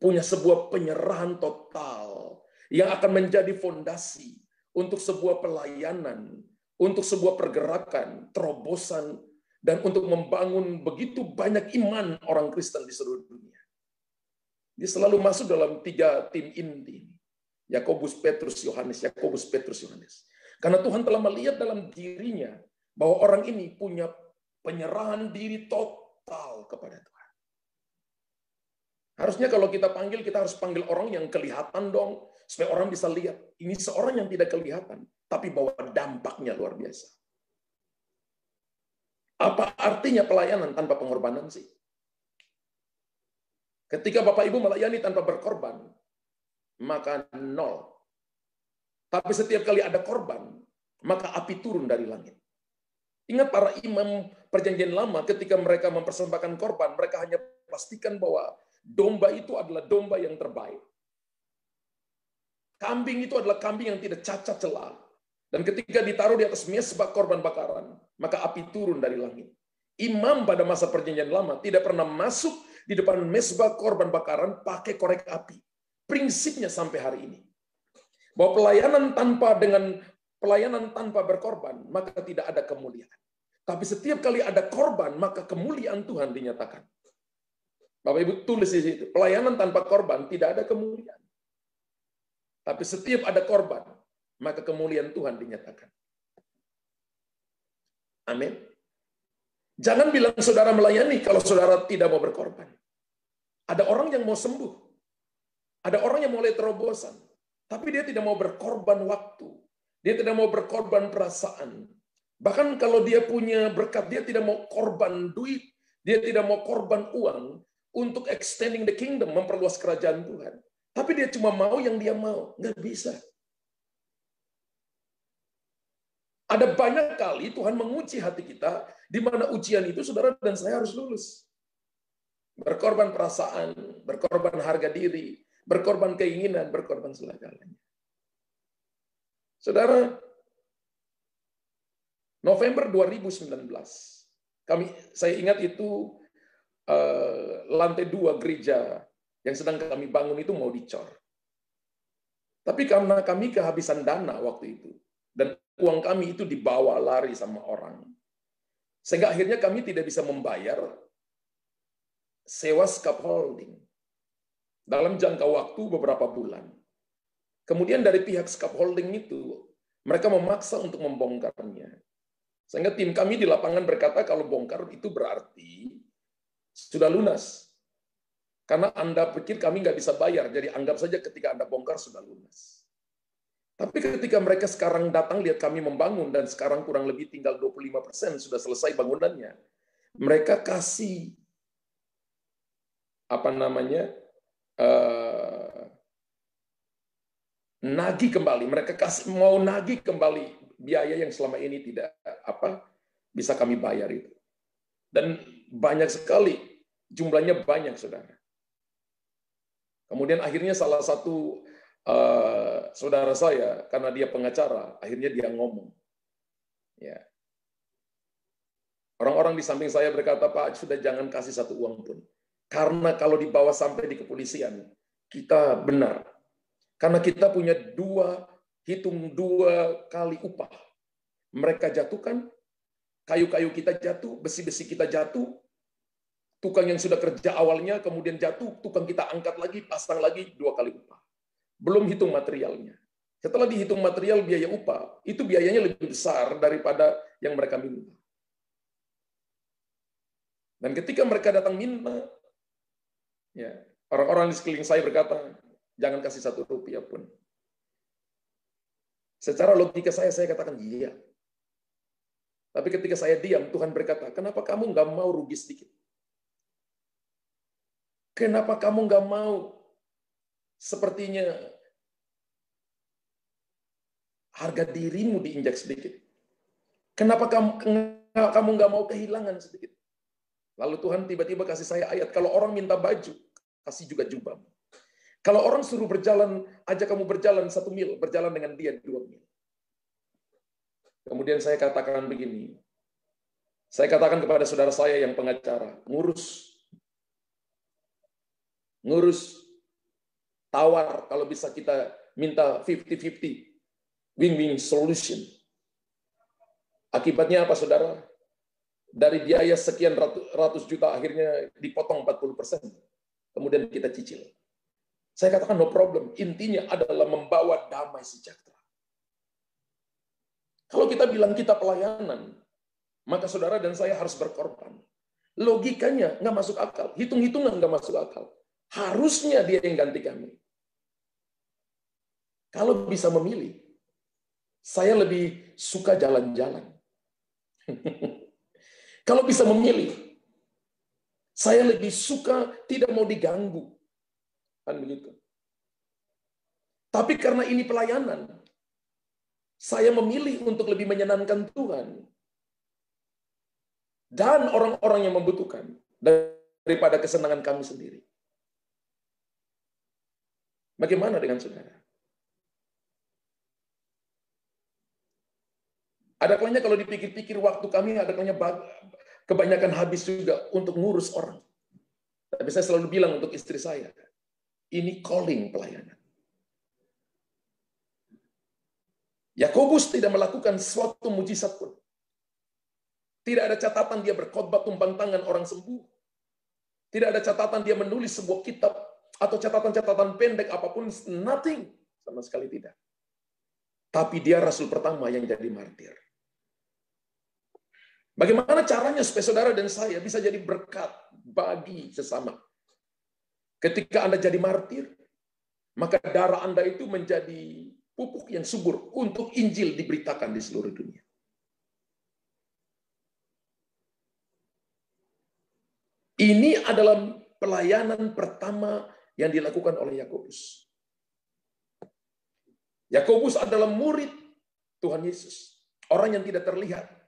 punya sebuah penyerahan total yang akan menjadi fondasi untuk sebuah pelayanan, untuk sebuah pergerakan, terobosan, dan untuk membangun begitu banyak iman orang Kristen di seluruh dunia. Dia selalu masuk dalam 3 tim inti. Yakobus, Petrus, Yohanes, Yakobus, Petrus, Yohanes. Karena Tuhan telah melihat dalam dirinya bahwa orang ini punya penyerahan diri total kepada Tuhan. Harusnya kalau kita panggil, kita harus panggil orang yang kelihatan dong, supaya orang bisa lihat. Ini seorang yang tidak kelihatan, tapi bahwa dampaknya luar biasa. Apa artinya pelayanan tanpa pengorbanan sih? Ketika Bapak Ibu melayani tanpa berkorban, maka nol. Tapi setiap kali ada korban, maka api turun dari langit. Ingat para imam perjanjian lama ketika mereka mempersembahkan korban, mereka hanya pastikan bahwa domba itu adalah domba yang terbaik. Kambing itu adalah kambing yang tidak cacat celah. Dan ketika ditaruh di atas mezbah korban bakaran, maka api turun dari langit. Imam pada masa perjanjian lama tidak pernah masuk di depan mezbah korban bakaran pakai korek api. Prinsipnya sampai hari ini. Bahwa pelayanan tanpa berkorban, maka tidak ada kemuliaan. Tapi setiap kali ada korban, maka kemuliaan Tuhan dinyatakan. Bapak Ibu tulis di situ, pelayanan tanpa korban tidak ada kemuliaan. Tapi setiap ada korban, maka kemuliaan Tuhan dinyatakan. Amin. Jangan bilang saudara melayani kalau saudara tidak mau berkorban. Ada orang yang mau sembuh. Ada orang yang mulai terobosan. Tapi dia tidak mau berkorban waktu. Dia tidak mau berkorban perasaan. Bahkan kalau dia punya berkat, dia tidak mau korban duit. Dia tidak mau korban uang untuk extending the kingdom, memperluas kerajaan Tuhan. Tapi dia cuma mau yang dia mau. Nggak bisa. Ada banyak kali Tuhan menguji hati kita, di mana ujian itu saudara dan saya harus lulus. Berkorban perasaan, berkorban harga diri, berkorban keinginan, berkorban segala-galanya. Saudara, November 2019, saya ingat itu lantai 2 gereja yang sedang kami bangun itu mau dicor. Tapi karena kami kehabisan dana waktu itu, dan uang kami itu dibawa lari sama orang, sehingga akhirnya kami tidak bisa membayar sewa scaffolding dalam jangka waktu beberapa bulan. Kemudian dari pihak scaffolding itu, mereka memaksa untuk membongkarnya. Sehingga tim kami di lapangan berkata kalau bongkar itu berarti sudah lunas. Karena Anda pikir kami nggak bisa bayar, jadi anggap saja ketika Anda bongkar sudah lunas. Tapi ketika mereka sekarang datang lihat kami membangun dan sekarang kurang lebih tinggal 25% sudah selesai bangunannya, mereka kasih nagih kembali. Mereka mau nagih kembali biaya yang selama ini tidak bisa kami bayar itu. Dan banyak sekali, jumlahnya banyak, saudara. Kemudian akhirnya salah satu saudara saya, karena dia pengacara, akhirnya dia ngomong. Ya. Orang-orang di samping saya berkata, Pak, sudah jangan kasih satu uang pun. Karena kalau dibawa sampai di kepolisian, kita benar. Karena kita punya hitung dua kali upah. Mereka jatuhkan, kayu-kayu kita jatuh, besi-besi kita jatuh, tukang yang sudah kerja awalnya kemudian jatuh, tukang kita angkat lagi, pasang lagi 2 kali upah. Belum hitung materialnya. Setelah dihitung material biaya upah, itu biayanya lebih besar daripada yang mereka minta. Dan ketika mereka datang minta, ya, orang-orang di sekeliling saya berkata, jangan kasih 1 rupiah pun. Secara logika saya katakan iya. Tapi ketika saya diam, Tuhan berkata, kenapa kamu nggak mau rugi sedikit? Kenapa kamu nggak mau sepertinya harga dirimu diinjak sedikit? Kenapa kamu nggak mau kehilangan sedikit? Lalu Tuhan tiba-tiba kasih saya ayat, kalau orang minta baju, kasih juga jubah. Kalau orang suruh berjalan, ajak kamu berjalan 1 mil, berjalan dengan dia 2 mil. Kemudian saya katakan begini, saya katakan kepada saudara saya yang pengacara, ngurus, tawar, kalau bisa kita minta 50-50, win-win solution. Akibatnya apa, saudara? Dari biaya sekian ratus juta akhirnya dipotong 40%. Kemudian kita cicil. Saya katakan no problem. Intinya adalah membawa damai sejahtera. Kalau kita bilang kita pelayanan, maka saudara dan saya harus berkorban. Logikanya nggak masuk akal. Hitung-hitungan nggak masuk akal. Harusnya dia yang ganti kami. Kalau bisa memilih, saya lebih suka jalan-jalan. Kalau bisa memilih, saya lebih suka tidak mau diganggu. Kan begitu. Tapi karena ini pelayanan, saya memilih untuk lebih menyenangkan Tuhan dan orang-orang yang membutuhkan daripada kesenangan kami sendiri. Bagaimana dengan saudara? Ada kalanya kalau dipikir-pikir waktu kami, ada kalanya kebanyakan habis juga untuk ngurus orang. Tapi saya selalu bilang untuk istri saya, ini calling pelayanan. Yakobus tidak melakukan suatu mujizat pun. Tidak ada catatan dia berkhotbah tumpang tangan orang sembuh. Tidak ada catatan dia menulis sebuah kitab atau catatan-catatan pendek apapun, nothing. Sama sekali tidak. Tapi dia rasul pertama yang jadi martir. Bagaimana caranya supaya saudara dan saya bisa jadi berkat bagi sesama? Ketika Anda jadi martir, maka darah Anda itu menjadi pupuk yang subur untuk Injil diberitakan di seluruh dunia. Ini adalah pelayanan pertama yang dilakukan oleh Yakobus. Yakobus adalah murid Tuhan Yesus, orang yang tidak terlihat.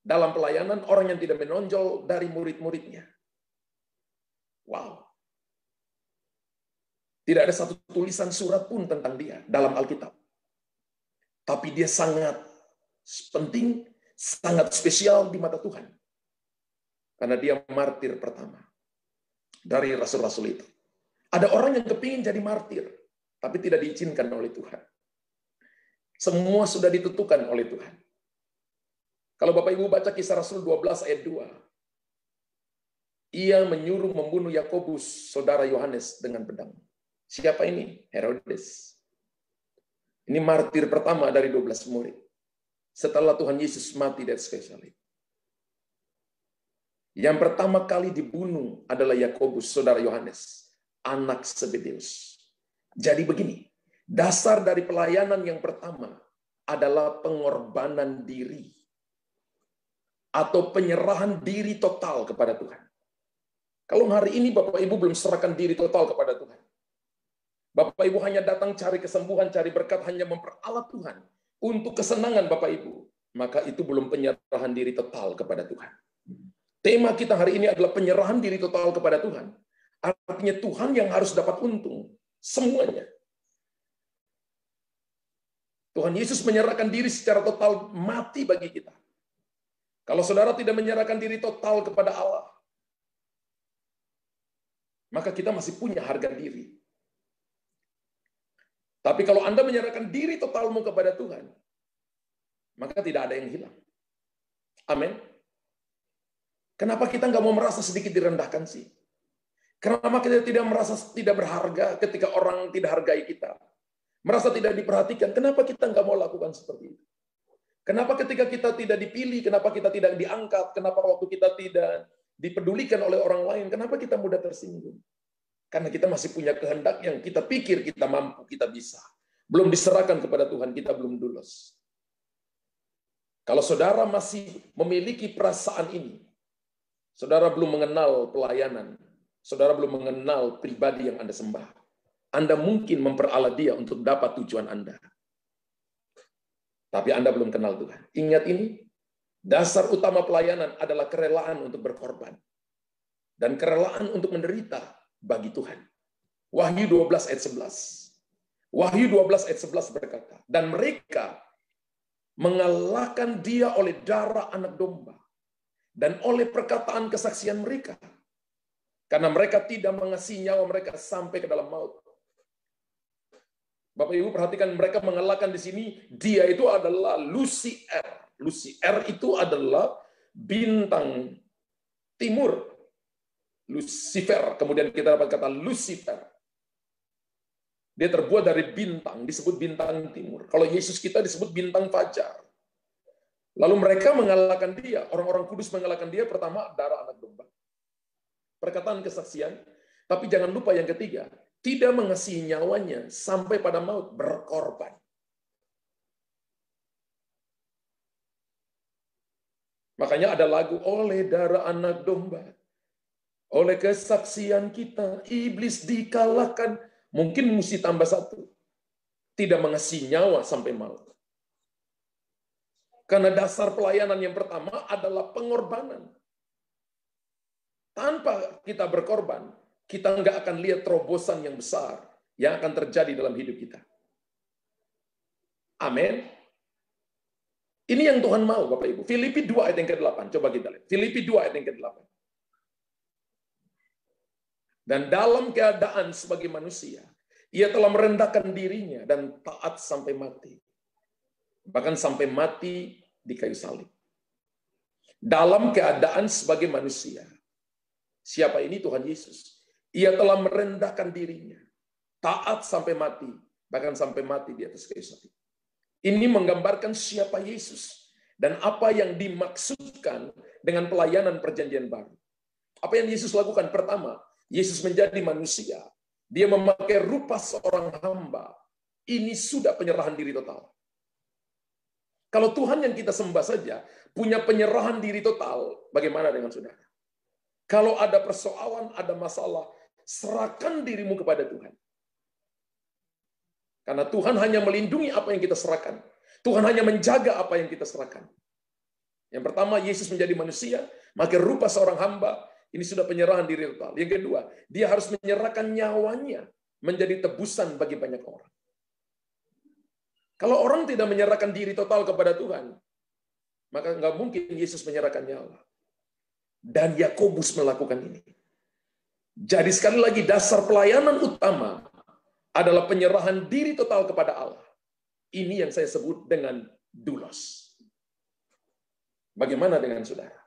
Dalam pelayanan, orang yang tidak menonjol dari murid-muridnya. Wow. Tidak ada satu tulisan surat pun tentang dia dalam Alkitab. Tapi dia sangat penting, sangat spesial di mata Tuhan. Karena dia martir pertama dari rasul-rasul itu. Ada orang yang kepingin jadi martir, tapi tidak diizinkan oleh Tuhan. Semua sudah ditentukan oleh Tuhan. Kalau Bapak Ibu baca Kisah Rasul 12 ayat 2, ia menyuruh membunuh Yakobus, saudara Yohanes, dengan pedang. Siapa ini? Herodes. Ini martir pertama dari 12 murid. Setelah Tuhan Yesus mati dari kayu salib. Yang pertama kali dibunuh adalah Yakobus, saudara Yohanes, anak Zebedeus. Jadi begini, dasar dari pelayanan yang pertama adalah pengorbanan diri. Atau penyerahan diri total kepada Tuhan. Kalau hari ini Bapak Ibu belum serahkan diri total kepada Tuhan. Bapak Ibu hanya datang cari kesembuhan, cari berkat, hanya memperalat Tuhan. Untuk kesenangan Bapak Ibu. Maka itu belum penyerahan diri total kepada Tuhan. Tema kita hari ini adalah penyerahan diri total kepada Tuhan. Artinya Tuhan yang harus dapat untung. Semuanya. Tuhan Yesus menyerahkan diri secara total, mati bagi kita. Kalau saudara tidak menyerahkan diri total kepada Allah, maka kita masih punya harga diri. Tapi kalau Anda menyerahkan diri totalmu kepada Tuhan, maka tidak ada yang hilang. Amin. Kenapa kita nggak mau merasa sedikit direndahkan sih? Kenapa kita tidak merasa tidak berharga ketika orang tidak hargai kita? Merasa tidak diperhatikan, kenapa kita nggak mau lakukan seperti itu? Kenapa ketika kita tidak dipilih, kenapa kita tidak diangkat, kenapa waktu kita tidak dipedulikan oleh orang lain, kenapa kita mudah tersinggung? Karena kita masih punya kehendak yang kita pikir kita mampu, kita bisa. Belum diserahkan kepada Tuhan, kita belum lulus. Kalau saudara masih memiliki perasaan ini, saudara belum mengenal pelayanan, saudara belum mengenal pribadi yang Anda sembah. Anda mungkin memperalat dia untuk dapat tujuan Anda. Tapi Anda belum kenal Tuhan. Ingat ini, dasar utama pelayanan adalah kerelaan untuk berkorban. Dan kerelaan untuk menderita bagi Tuhan. Wahyu 12 ayat 11. Wahyu 12 ayat 11 berkata, dan mereka mengalahkan dia oleh darah anak domba dan oleh perkataan kesaksian mereka. Karena mereka tidak mengasihi nyawa mereka sampai ke dalam maut. Bapak Ibu perhatikan, mereka mengalahkan di sini, dia itu adalah Lucifer. Lucifer itu adalah bintang timur. Lucifer, kemudian kita dapat kata Lucifer. Dia terbuat dari bintang, disebut bintang timur. Kalau Yesus kita disebut bintang fajar. Lalu mereka mengalahkan dia, orang-orang kudus mengalahkan dia, pertama darah anak domba. Perkataan kesaksian, tapi jangan lupa yang ketiga, tidak mengasihi nyawanya sampai pada maut, berkorban. Makanya ada lagu, oleh darah anak domba, oleh kesaksian kita, iblis dikalahkan. Mungkin mesti tambah satu, tidak mengasihi nyawa sampai maut. Karena dasar pelayanan yang pertama adalah pengorbanan. Tanpa kita berkorban, kita nggak akan lihat terobosan yang besar yang akan terjadi dalam hidup kita. Amin. Ini yang Tuhan mau, Bapak Ibu. Filipi 2 ayat yang ke-8. Coba kita lihat. Filipi 2 ayat yang ke-8. Dan dalam keadaan sebagai manusia, ia telah merendahkan dirinya dan taat sampai mati. Bahkan sampai mati di kayu salib. Dalam keadaan sebagai manusia. Siapa ini? Tuhan Yesus. Ia telah merendahkan dirinya. Taat sampai mati. Bahkan sampai mati di atas kayu salib. Ini menggambarkan siapa Yesus. Dan apa yang dimaksudkan dengan pelayanan perjanjian baru. Apa yang Yesus lakukan? Pertama, Yesus menjadi manusia. Dia memakai rupa seorang hamba. Ini sudah penyerahan diri total. Kalau Tuhan yang kita sembah saja punya penyerahan diri total, bagaimana dengan saudara? Kalau ada persoalan, ada masalah, serahkan dirimu kepada Tuhan. Karena Tuhan hanya melindungi apa yang kita serahkan. Tuhan hanya menjaga apa yang kita serahkan. Yang pertama, Yesus menjadi manusia, memakai rupa seorang hamba. Ini sudah penyerahan diri total. Yang kedua, dia harus menyerahkan nyawanya menjadi tebusan bagi banyak orang. Kalau orang tidak menyerahkan diri total kepada Tuhan, maka nggak mungkin Yesus menyerahkan nyawa. Dan Yakobus melakukan ini. Jadi sekali lagi, dasar pelayanan utama adalah penyerahan diri total kepada Allah. Ini yang saya sebut dengan doulos. Bagaimana dengan saudara?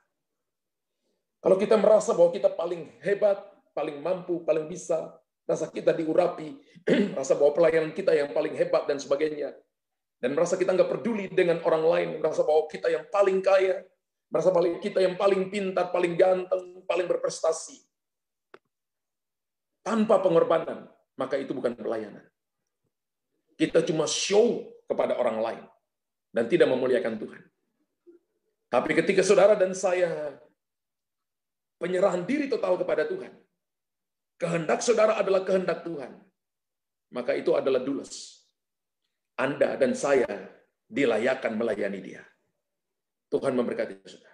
Kalau kita merasa bahwa kita paling hebat, paling mampu, paling bisa, rasa kita diurapi, rasa bahwa pelayanan kita yang paling hebat dan sebagainya, dan merasa kita nggak peduli dengan orang lain, merasa bahwa kita yang paling kaya, merasa kita yang paling pintar, paling ganteng, paling berprestasi, tanpa pengorbanan, maka itu bukan pelayanan. Kita cuma show kepada orang lain dan tidak memuliakan Tuhan. Tapi ketika saudara dan saya penyerahan diri total kepada Tuhan, kehendak saudara adalah kehendak Tuhan, maka itu adalah doulos. Anda dan saya dilayakkan melayani Dia. Tuhan memberkati saudara.